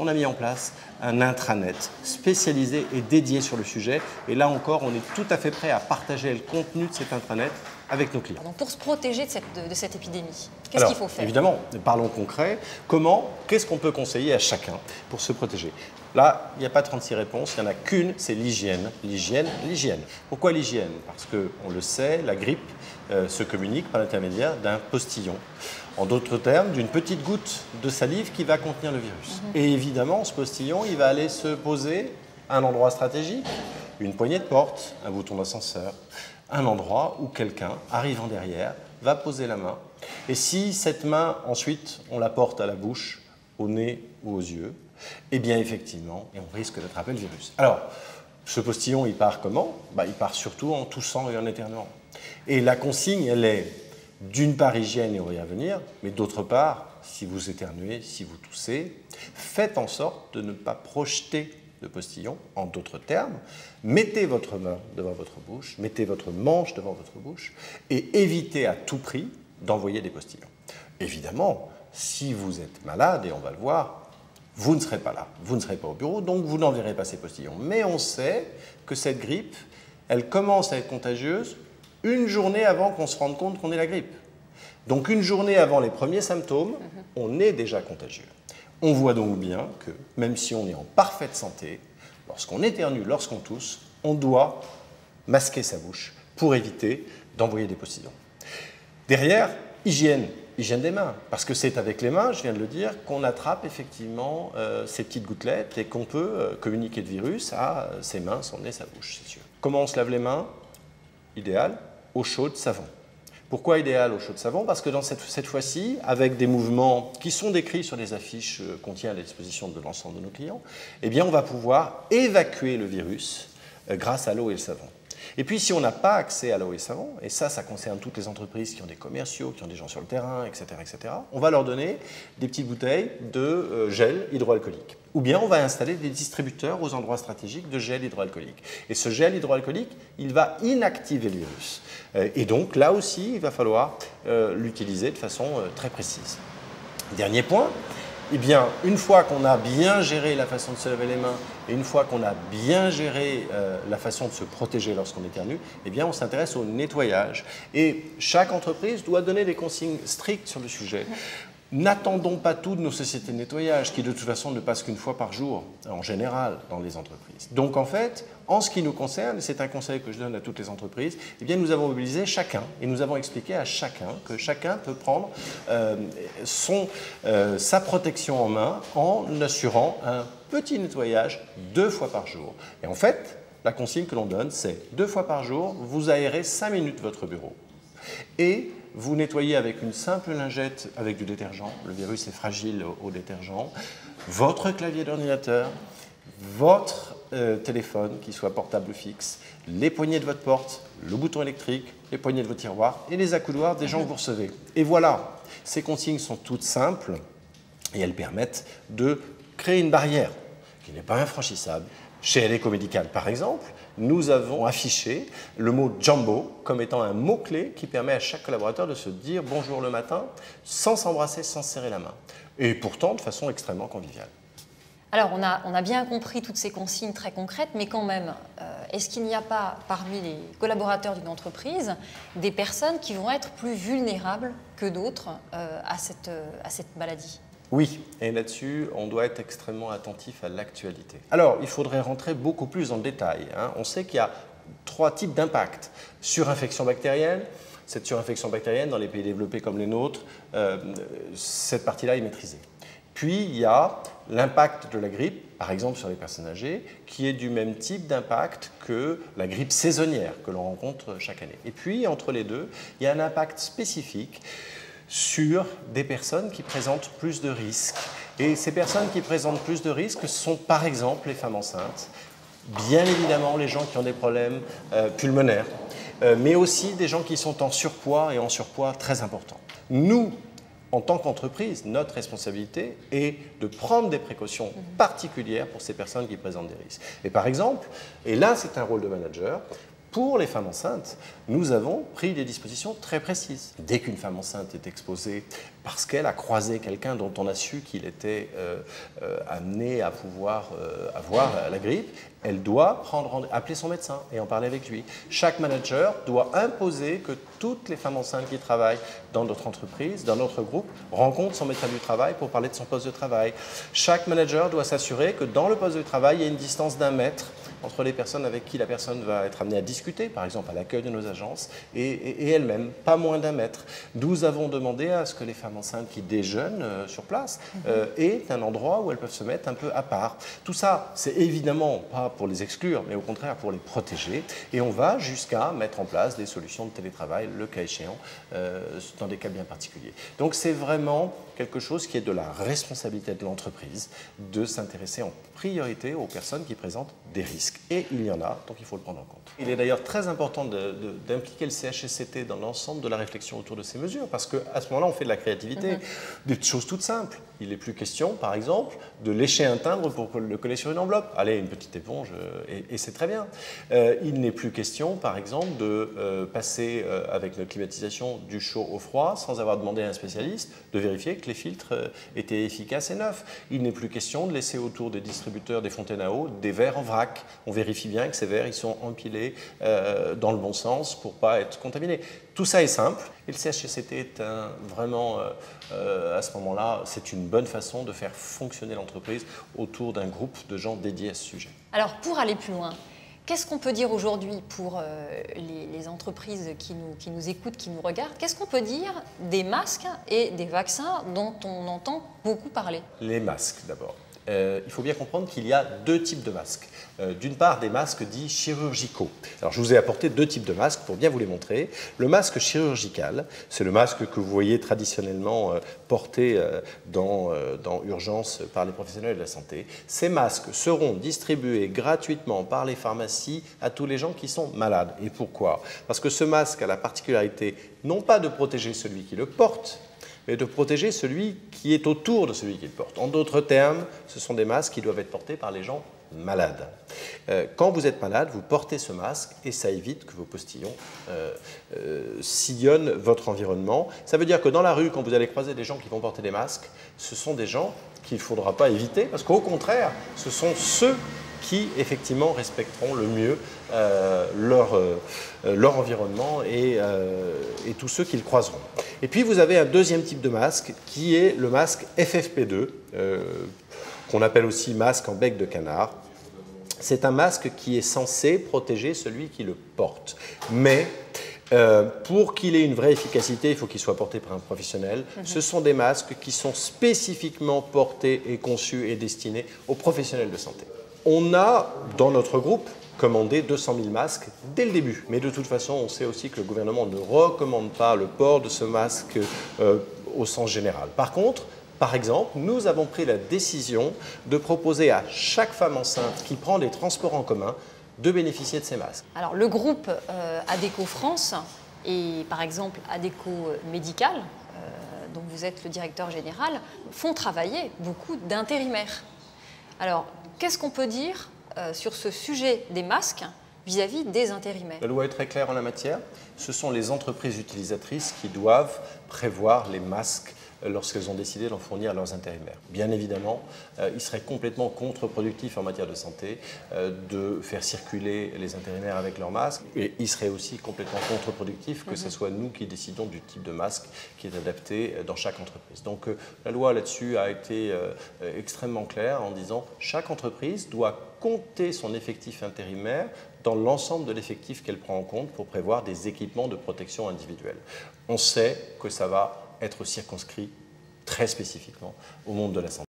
on a mis en place un intranet spécialisé et dédié sur le sujet. Et là encore, on est tout à fait prêt à partager le contenu de cet intranet avec nos clients. Donc pour se protéger de cette épidémie, qu'est-ce qu'il faut faire? Évidemment, parlons concret. Qu'est-ce qu'on peut conseiller à chacun pour se protéger? Là, il n'y a pas 36 réponses, il n'y en a qu'une, c'est l'hygiène. L'hygiène, l'hygiène. Pourquoi l'hygiène? Parce qu'on le sait, la grippe se communique par l'intermédiaire d'un postillon. En d'autres termes, d'une petite goutte de salive qui va contenir le virus. Et évidemment, ce postillon, il va aller se poser à un endroit stratégique, une poignée de porte, un bouton d'ascenseur, un endroit où quelqu'un, arrivant derrière, va poser la main. Et si cette main, ensuite, on la porte à la bouche, au nez ou aux yeux, eh bien, effectivement, on risque d'attraper le virus. Alors, ce postillon, il part comment? Il part surtout en toussant et en éternuant. Et la consigne, elle est d'une part hygiène, et on va y revenir, mais d'autre part, si vous éternuez, si vous toussez, faites en sorte de ne pas projeter de postillon. En d'autres termes, mettez votre main devant votre bouche, mettez votre manche devant votre bouche et évitez à tout prix d'envoyer des postillons. Évidemment, si vous êtes malade, et on va le voir, vous ne serez pas là, vous ne serez pas au bureau, donc vous n'enverrez pas ces postillons. Mais on sait que cette grippe, elle commence à être contagieuse une journée avant qu'on se rende compte qu'on ait la grippe. Donc une journée avant les premiers symptômes, on est déjà contagieux. On voit donc bien que même si on est en parfaite santé, lorsqu'on éternue, lorsqu'on tousse, on doit masquer sa bouche pour éviter d'envoyer des postillons. Derrière, hygiène des mains, parce que c'est avec les mains, je viens de le dire, qu'on attrape effectivement ces petites gouttelettes et qu'on peut communiquer le virus à ses mains, son nez, sa bouche, c'est sûr. Comment on se lave les mains? Idéal, eau chaude, savon. Pourquoi idéal, eau chaude, savon? Parce que dans cette fois-ci, avec des mouvements qui sont décrits sur les affiches qu'on tient à la disposition de l'ensemble de nos clients, eh bien on va pouvoir évacuer le virus grâce à l'eau et le savon. Et puis, si on n'a pas accès à l'eau et au savon, et ça concerne toutes les entreprises qui ont des commerciaux, qui ont des gens sur le terrain, etc., on va leur donner des petites bouteilles de gel hydroalcoolique. Ou bien on va installer des distributeurs aux endroits stratégiques de gel hydroalcoolique. Et ce gel hydroalcoolique, il va inactiver le virus. Et donc, là aussi, il va falloir l'utiliser de façon très précise. Dernier point. Eh bien, une fois qu'on a bien géré la façon de se laver les mains et une fois qu'on a bien géré la façon de se protéger lorsqu'on éternue, eh bien, on s'intéresse au nettoyage. Et chaque entreprise doit donner des consignes strictes sur le sujet. N'attendons pas tout de nos sociétés de nettoyage qui, de toute façon, ne passent qu'une fois par jour, en général, dans les entreprises. Donc, en fait, en ce qui nous concerne, et c'est un conseil que je donne à toutes les entreprises, eh bien, nous avons mobilisé chacun et nous avons expliqué à chacun que chacun peut prendre sa protection en main en assurant un petit nettoyage 2 fois par jour. Et en fait, la consigne que l'on donne, c'est 2 fois par jour, vous aérez 5 minutes votre bureau. Et vous nettoyez avec une simple lingette avec du détergent, le virus est fragile au détergent, votre clavier d'ordinateur, votre téléphone, qu'il soit portable ou fixe, les poignées de votre porte, le bouton électrique, les poignées de vos tiroirs et les accoudoirs des gens que vous recevez. Et voilà, ces consignes sont toutes simples et elles permettent de créer une barrière qui n'est pas infranchissable. Chez Adecco Médical, par exemple, nous avons affiché le mot Jumbo comme étant un mot-clé qui permet à chaque collaborateur de se dire bonjour le matin sans s'embrasser, sans se serrer la main. Et pourtant de façon extrêmement conviviale. Alors, on a bien compris toutes ces consignes très concrètes, mais quand même, est-ce qu'il n'y a pas parmi les collaborateurs d'une entreprise des personnes qui vont être plus vulnérables que d'autres à cette maladie ? Oui, et là-dessus, on doit être extrêmement attentif à l'actualité. Alors, il faudrait rentrer beaucoup plus dans le détail. On sait qu'il y a 3 types d'impacts. Surinfection bactérienne. Cette surinfection bactérienne, dans les pays développés comme les nôtres, cette partie-là est maîtrisée. Puis, il y a l'impact de la grippe, par exemple sur les personnes âgées, qui est du même type d'impact que la grippe saisonnière que l'on rencontre chaque année. Et puis, entre les deux, il y a un impact spécifique sur des personnes qui présentent plus de risques. Et ces personnes qui présentent plus de risques sont par exemple les femmes enceintes, bien évidemment les gens qui ont des problèmes pulmonaires, mais aussi des gens qui sont en surpoids et en surpoids très important. Nous, en tant qu'entreprise, notre responsabilité est de prendre des précautions particulières pour ces personnes qui présentent des risques. Et par exemple, et là c'est un rôle de manager, Pour les femmes enceintes, nous avons pris des dispositions très précises. Dès qu'une femme enceinte est exposée parce qu'elle a croisé quelqu'un dont on a su qu'il était amené à pouvoir avoir la grippe, elle doit appeler son médecin et en parler avec lui. Chaque manager doit imposer que toutes les femmes enceintes qui travaillent dans notre entreprise, dans notre groupe, rencontrent son médecin du travail pour parler de son poste de travail. Chaque manager doit s'assurer que dans le poste de travail, il y a une distance d'1 mètre entre les personnes avec qui la personne va être amenée à discuter, par exemple à l'accueil de nos agences, et elle-même, pas moins d'1 mètre. Nous avons demandé à ce que les femmes enceintes qui déjeunent sur place aient un endroit où elles peuvent se mettre un peu à part. Tout ça, c'est évidemment pas pour les exclure, mais au contraire pour les protéger. Et on va jusqu'à mettre en place des solutions de télétravail, le cas échéant, dans des cas bien particuliers. Donc c'est vraiment quelque chose qui est de la responsabilité de l'entreprise de s'intéresser en priorité aux personnes qui présentent des risques. Et il y en a, donc il faut le prendre en compte. Il est d'ailleurs très important d'impliquer le CHSCT dans l'ensemble de la réflexion autour de ces mesures, parce qu'à ce moment-là, on fait de la créativité, des choses toutes simples. Il n'est plus question, par exemple, de lécher un timbre pour le coller sur une enveloppe. Allez, une petite éponge, et c'est très bien. Il n'est plus question, par exemple, de passer avec notre climatisation du chaud au froid sans avoir demandé à un spécialiste de vérifier que les filtres étaient efficaces et neufs. Il n'est plus question de laisser autour des distributeurs des fontaines à eau des verres en vrac. On vérifie bien que ces verres ils sont empilés dans le bon sens pour ne pas être contaminés. Tout ça est simple et le CHSCT est vraiment, à ce moment-là, c'est une bonne façon de faire fonctionner l'entreprise autour d'un groupe de gens dédiés à ce sujet. Alors pour aller plus loin, qu'est-ce qu'on peut dire aujourd'hui pour les entreprises qui nous écoutent, qui nous regardent? Qu'est-ce qu'on peut dire des masques et des vaccins dont on entend beaucoup parler? Les masques d'abord. Il faut bien comprendre qu'il y a 2 types de masques. D'une part, des masques dits chirurgicaux. Alors, je vous ai apporté 2 types de masques pour bien vous les montrer. Le masque chirurgical, c'est le masque que vous voyez traditionnellement porté dans urgence par les professionnels de la santé. Ces masques seront distribués gratuitement par les pharmacies à tous les gens qui sont malades. Et pourquoi? Parce que ce masque a la particularité non pas de protéger celui qui le porte, mais de protéger celui qui est autour de celui qui le porte. En d'autres termes, ce sont des masques qui doivent être portés par les gens malades. Quand vous êtes malade, vous portez ce masque et ça évite que vos postillons sillonnent votre environnement. Ça veut dire que dans la rue, quand vous allez croiser des gens qui vont porter des masques, ce sont des gens qu'il ne faudra pas éviter parce qu'au contraire, ce sont ceux qui effectivement respecteront le mieux leur environnement et tous ceux qu'ils croiseront. Et puis vous avez un deuxième type de masque qui est le masque FFP2, qu'on appelle aussi masque en bec de canard. C'est un masque qui est censé protéger celui qui le porte. Mais pour qu'il ait une vraie efficacité, il faut qu'il soit porté par un professionnel. Ce sont des masques qui sont spécifiquement portés et conçus et destinés aux professionnels de santé. On a, dans notre groupe, commandé 200 000 masques dès le début. Mais de toute façon, on sait aussi que le gouvernement ne recommande pas le port de ce masque au sens général. Par contre, par exemple, nous avons pris la décision de proposer à chaque femme enceinte qui prend des transports en commun de bénéficier de ces masques. Alors, le groupe Adéco France et par exemple Adéco Médical, dont vous êtes le directeur général, font travailler beaucoup d'intérimaires. Alors, qu'est-ce qu'on peut dire sur ce sujet des masques vis-à-vis des intérimaires? La loi est très claire en la matière. Ce sont les entreprises utilisatrices qui doivent prévoir les masques lorsqu'elles ont décidé d'en fournir à leurs intérimaires. Bien évidemment, il serait complètement contre-productif en matière de santé de faire circuler les intérimaires avec leurs masques et il serait aussi complètement contre-productif que ce soit nous qui décidons du type de masque qui est adapté dans chaque entreprise. Donc la loi là-dessus a été extrêmement claire en disant chaque entreprise doit compter son effectif intérimaire dans l'ensemble de l'effectif qu'elle prend en compte pour prévoir des équipements de protection individuelle. On sait que ça va être circonscrit très spécifiquement au monde de la santé.